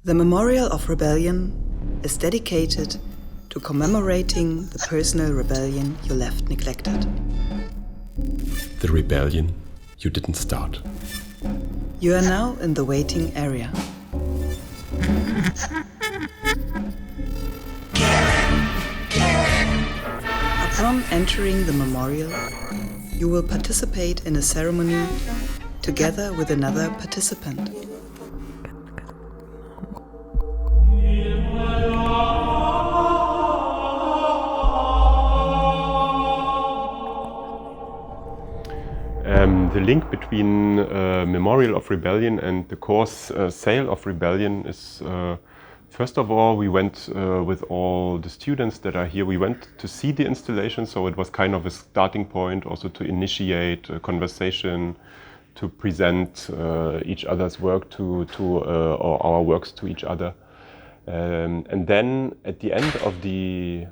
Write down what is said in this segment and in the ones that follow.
The Memorial of Rebellion is dedicated to commemorating the personal rebellion you left neglected. The rebellion you didn't start. You are now in the waiting area. Upon entering the memorial, you will participate in a ceremony together with another participant. The link between Memorial of Rebellion and the course Sale of Rebellion is, first of all, we went with all the students that are here, we went to see the installation, so it was kind of a starting point also to initiate a conversation, to present each other's work or our works to each other. And then at the end of the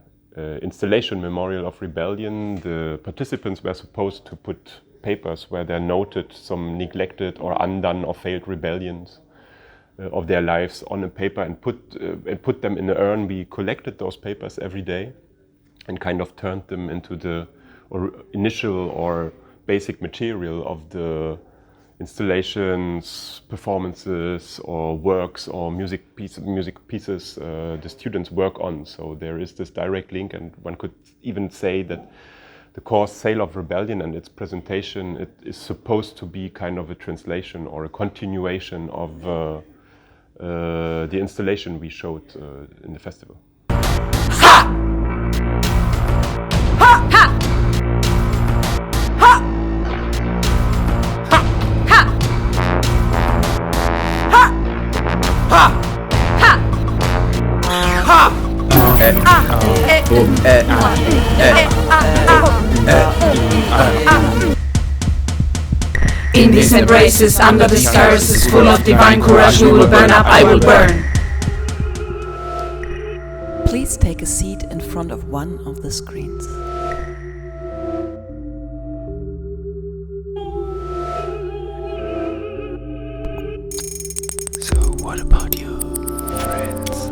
installation Memorial of Rebellion, the participants were supposed to put papers where they noted some neglected or undone or failed rebellions of their lives on a paper and put them in an urn. We collected those papers every day and kind of turned them into the initial or basic material of the installations, performances or works or music pieces the students work on. So there is this direct link, and one could even say that the course Sale of Rebellion and its presentation, it is supposed to be kind of a translation or a continuation of the installation we showed in the festival. Ha! Ha! Ha! Ha! Ha! Ha! Ha! In these embraces, under the stars, full of divine courage, we will burn up, I will burn. Please take a seat in front of one of the screens. So what about you, friends?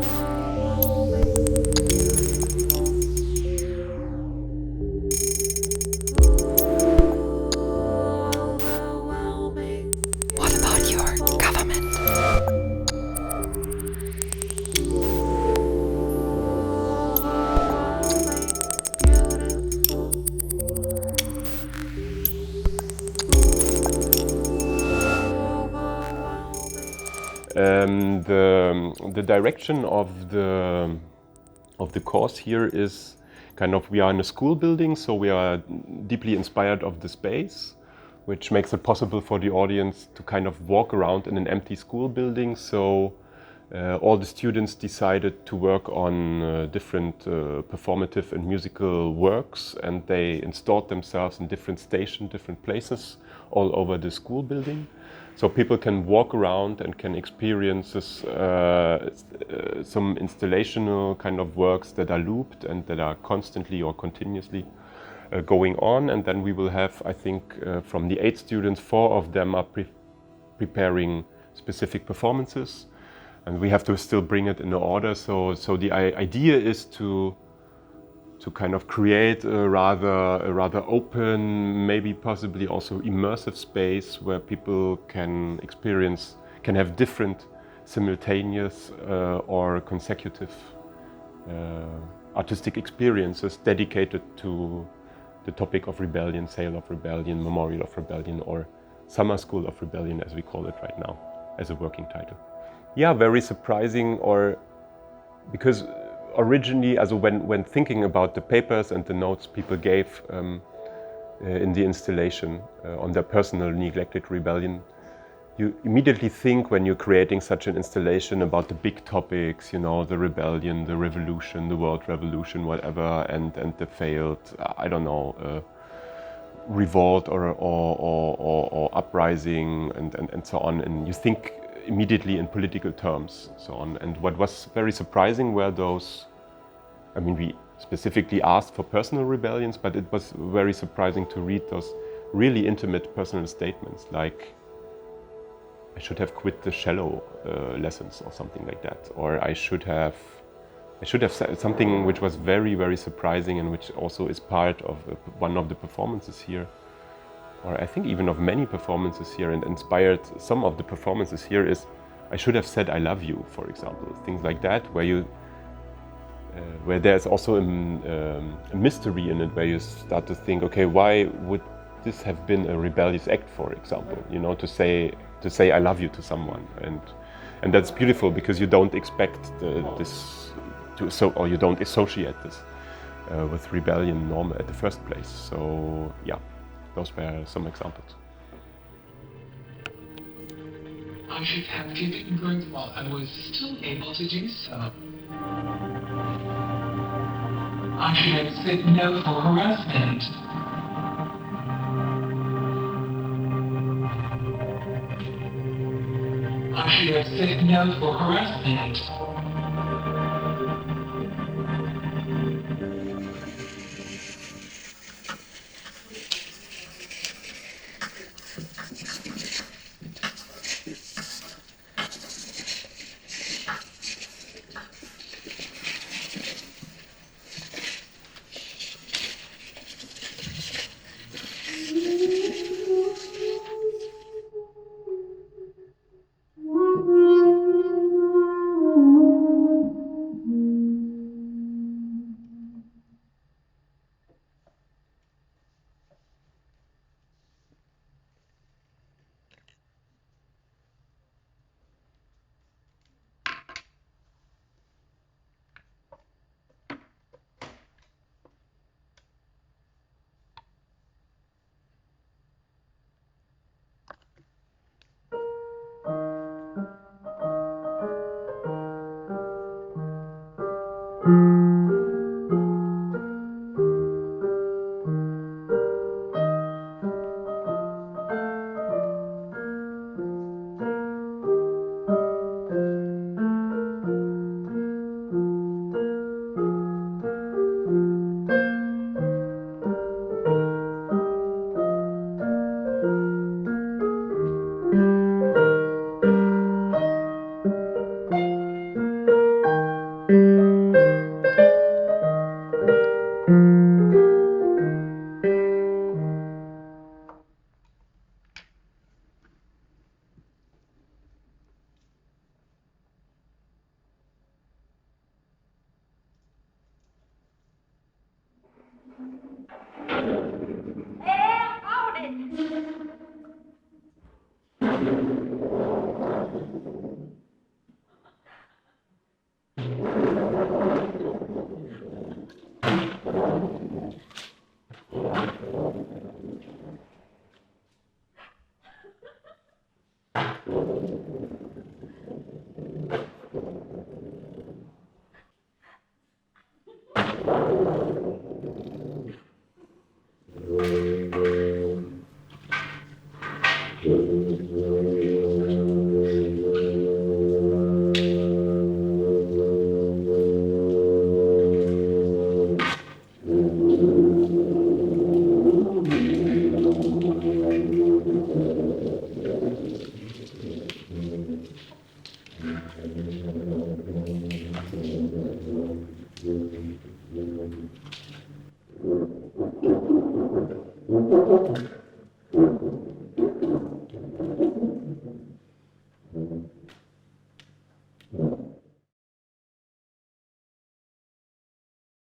The direction of the course here is kind of, we are in a school building, so we are deeply inspired of the space, which makes it possible for the audience to kind of walk around in an empty school building. So all the students decided to work on different performative and musical works, and they installed themselves in different stations, different places all over the school building. So people can walk around and can experience some installational kind of works that are looped and that are constantly or continuously going on. And then we will have, I think, from the 8 students, 4 of them are preparing specific performances. And we have to still bring it in order. So the idea is to kind of create a rather open, maybe possibly also immersive space where people can have different simultaneous or consecutive artistic experiences dedicated to the topic of rebellion, Sale of Rebellion, Memorial of Rebellion, or Summer School of Rebellion, as we call it right now, as a working title. Yeah, very surprising, because originally, when thinking about the papers and the notes people gave in the installation on their personal neglected rebellion, you immediately think, when you're creating such an installation, about the big topics, the rebellion, the revolution, the world revolution, whatever, and the failed, revolt or uprising and so on. And you think immediately in political terms, so on. And what was very surprising were those, specifically asked for personal rebellions, but it was very surprising to read those really intimate personal statements, like I should have quit the cello lessons or something like that, or I should have said something which was very, very surprising and which also is part of one of the performances here, or I think even of many performances here, and inspired some of the performances here is I should have said I love you, for example, things like that, where there's also a mystery in it, where you start to think, okay, why would this have been a rebellious act, for example, you know, to say I love you to someone, and that's beautiful because you don't expect or you don't associate this with rebellion normal at the first place. So yeah, those were some examples. I should have given birth while I was still able to do so. I should have said no for harassment. I should have said no for harassment.